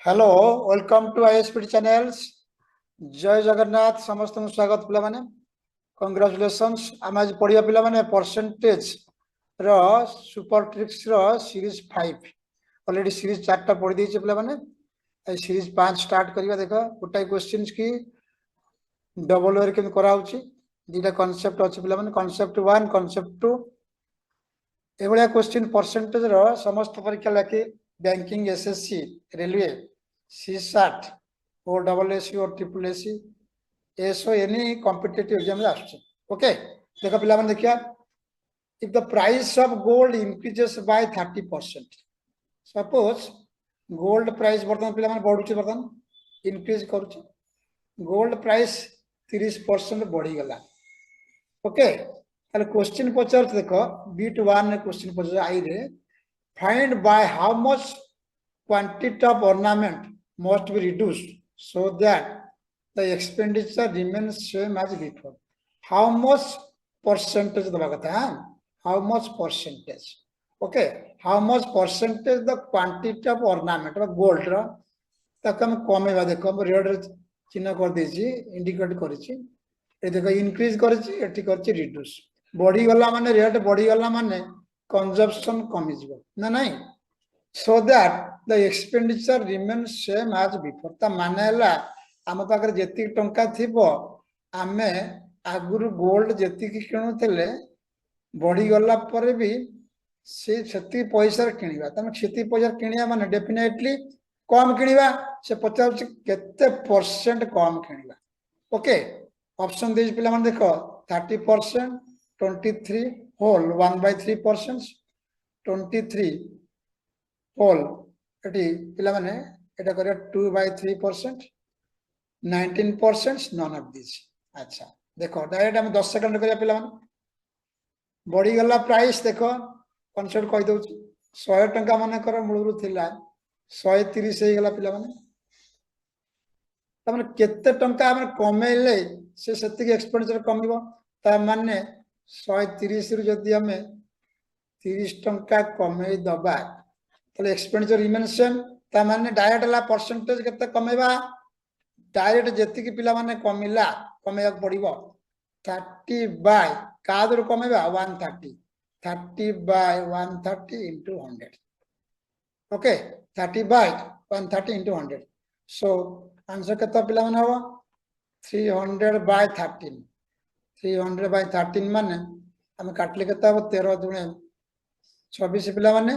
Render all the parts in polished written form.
Hello welcome to आईएसपीडी channels जय जगन्नाथ समस्त स्वागत पिला माने कांग्रेचुलेशंस आम आज पढ़िया पिला माने परसेंटेज रो सुपर ट्रिक्स रो सीरीज 5 ऑलरेडी सीरीज 4 टा पढ़ी देछि पिला माने ए सीरीज 5 स्टार्ट करिवा देखो गोटाई क्वेश्चंस की डबल वे केन करा होछि दुटा कांसेप्ट अछि पिला माने कांसेप्ट 1 कांसेप्ट 2 एभलिया क्वेश्चन परसेंटेज रो समस्त परीक्षा लाके banking SSC railway CSAT or SSC or SSC SO any competitive exam okay देखो पिला मन देखिया if the price of gold increases by 30% suppose gold price वर्तमान पिला मन बढ़ुची वर्तमान increase करूची gold price 30% बढ़ी गला ओके ताले क्वेश्चन पचार देखो बीट 1 ने क्वेश्चन पचार आई रे find by how much quantity of ornament must be reduced so that the expenditure remains same as before. How much percentage the bagata? How much percentage? Okay. How much percentage the quantity of ornament of gold ra तक हम कमे बा देखो हम red चिन्ह कर देछि indicate करिछि ए देखो इंक्रीज करिछि एठी करछि रिड्यूस बढ़ी गला माने रेट बढ़ी गला माने कंजम्पशन कमी जिवो ना नहीं so that the expenditure remains same as before ता मानेला आम पाकर जेति टंका थिबो आमे आगुरु गोल्ड जेति की किनु थिले बढ़ी गला पर भी से छति पैसा किनिबा तमे छति पैसा किनिया माने डेफिनेटली कम किनिबा से 50 केते परसेंट कम किनिबा ओके ऑप्शन देज पिला माने देखो 30% 23 होल 1/3% 23 होल एटी पिला माने एटा करिया 2/3% 19% नॉन ऑफ दिस अच्छा देखो डायरेक्ट हम 10 सेकंड करिया पिला माने बढ़ी गला प्राइस देखो कॉन्सेप्ट कहि दउची 100 टंका माने कर मूलरु थिला 130 हे गला पिला माने तमने केते टंका हम कमेले से सेति एक्सपेंडिचर कमिबो ता माने 130 रु जदी हमें 30 टंका कमे दबा तो एक्सपेंडिचर रिमेन सेम ता माने डायरेक्ट ला परसेंटेज केते कमेबा डायरेक्ट जेति की पिला माने कमिला कमेया पड़िबो 30 बाय कादर कमेबा 130 30 by 130 into 100 okay 30 by 130 into 100 so answer केते पिला माने हो 300 बाय 13 300 बाय 13 माने हम काटले केते हो 13 दुने 26 पिला माने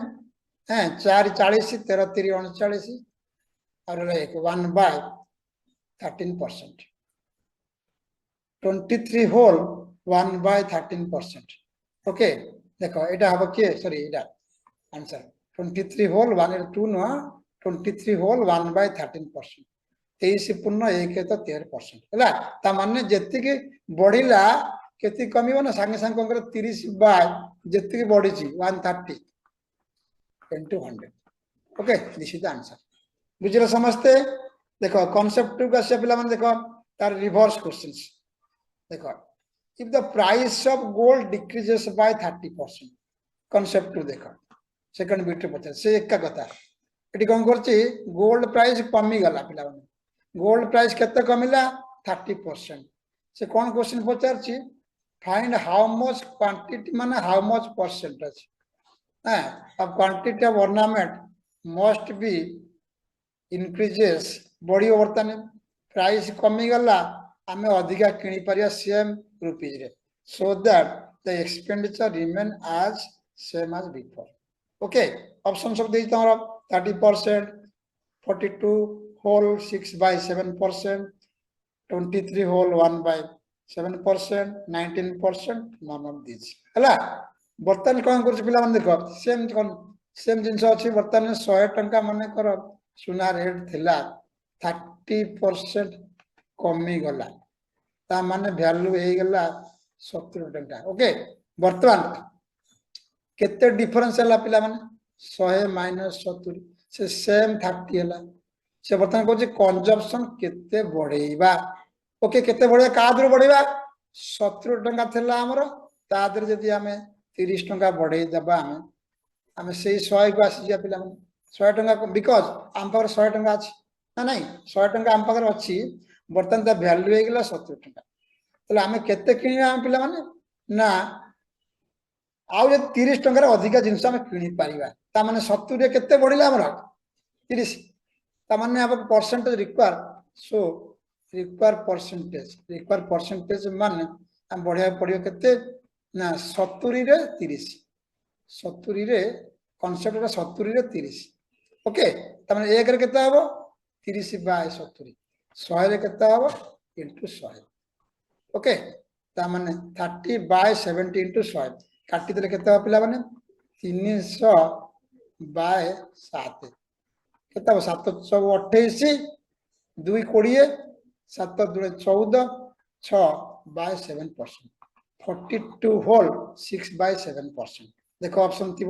4 40 13 3 39 और 1/13% 23 होल 1/13% ओके देखो एटा हबो के सॉरी एटा आंसर 23 होल 1 2 न 23 होल 1/13% 23 पूर्ण 1 तो 13% हला ता माने जेति के बढ़िला केति कमिबो ना संगे संग कर 30 बाय जेति के बढ़ी छी 130 into 100 okay this is the answer बुझिला समझते देखो कांसेप्ट 2 का से पिला माने देखो तार रिवर्स क्वेश्चंस देखो if the price of gold decreases by 30% concept 2 देखो सेकंड बिट पता से एक का कथा एटी कोन करछि गोल्ड प्राइस कमी गला पिला माने गोल्ड प्राइस केते कमिला 30% से कोन क्वेश्चन पचारछि फाइंड हाउ मच क्वांटिटी माने how much percentage of quantity of ornament must be increases बॉडी वर्तन प्राइस कमी गला हमें अधिका किनी परिया सेम रुपीज रे so that the expenditure remain as same as before okay option सब देई तमरा 30% 42 whole 6/7% 23 whole 1/7% 19% none of this हला बर्तन कौन कर पिला मन देखो सेम जिंस अछि बर्तन 100 टंका माने कर सुना रेट थिला 30% कमी गला ता माने वैल्यू हे गला 70 टंका ओके बर्तन केते डिफरेंस हला पिला माने 100 माइनस 70 से सेम 30 हला से बर्तन को कंजम्पशन केते बढ़ेबा ओके केते बढ़िया कादर बढ़ेबा 70 टंका थिला हमरो तादर जदी हमें 30 टंका बढ़े दबा हमें से 100 को आसी जा पिला 100 टंका बिकज आम पाखरे 100 टंका अछि ना नहीं 100 टंका आम पाखरे अछि बर्तन ता वैल्यू हे गेला 70 टंका तले आमे केते किनिया आम पिला माने ना आउ जे 30 टंका रे अधिक जिंस आमे किनि परिबा ता माने 70 रे केते बढ़िला हमर 30 ता माने अब परसेंटेज रिक्वायर सो रिक्वायर परसेंटेज माने हम बढ़िया पड़ियो केते ना 70 रे 30 70 रे कॉन्सेप्ट रे 70 रे 30 ओके ता माने 1 रे केते हबो 30 बाय 70 100 रे केते हबो इनटू 100 ओके ता माने 30 बाय 70 इनटू 100 काटी देले केते हबो पिला माने 300 बाय 7 केते हबो 7 सब 28 2 20 7 2 14 6 बाय 7% 42 होल 6 बाय 7% देखो ऑप्शन थी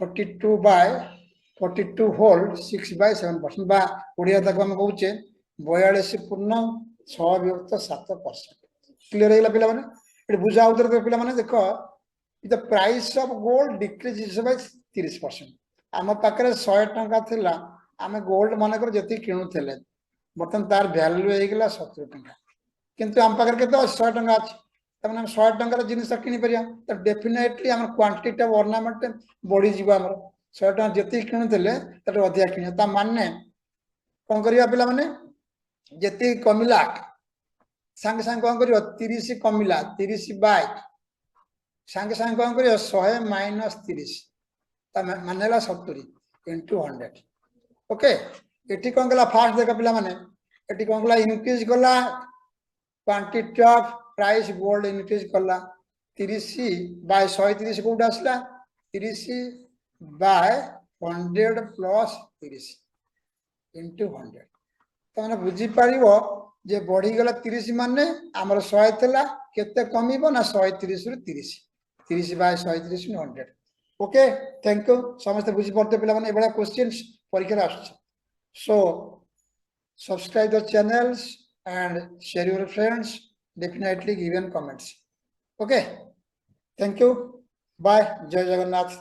42 बाय 42 होल 6 बाय 7% बा ओडिया तक हम कहूचे 42 पूर्ण 6 विभक्त 7% क्लियर हेला पिला माने एटी बुझा उधर पिला माने देखो the price of gold decrease by 30% आम पाखरे 100 टंका थिला आमे गोल्ड माने कर जति किनु थेले बर्तन तार वैल्यू हे गेला 70 टंका किंतु आम पाखरे केते 100 टंका अछि तमने हम 100 टंका जिनिस किनि परिया तो डेफिनेटली हम क्वांटिटी ऑफ ऑर्नामेंट बढ़ी जीवा हमर 100 टंका जति किनु थेले तटे अधिक किनि ता माने कोन करिया पिला माने जति कमिला संग संग कोन करियो 30 कमिला 30 बाय संग संग कोन करियो 100 माइनस 30 ता मानेला 70 इनटू 100 ओके एटी कोन गला फास्ट देखा पिला माने एटी कोन गला इंक्रीज गला quantity of price gold increase कला 30 बाय 130 कोड आसला 30 बाय 100 प्लस 30 इनटू 100 तो माने बुझी पारिबो जे बढ़ी गला 30 माने हमर 100 थला केते कमिबो ना 130 रु 30 30 बाय 130 नु 100 ओके थैंक यू समस्त बुझी पड़ते पिला माने एबडा क्वेश्चंस परीक्षा आछ सो subscribe the channels and share your friends definitely give in comments okay thank you bye jai jagannath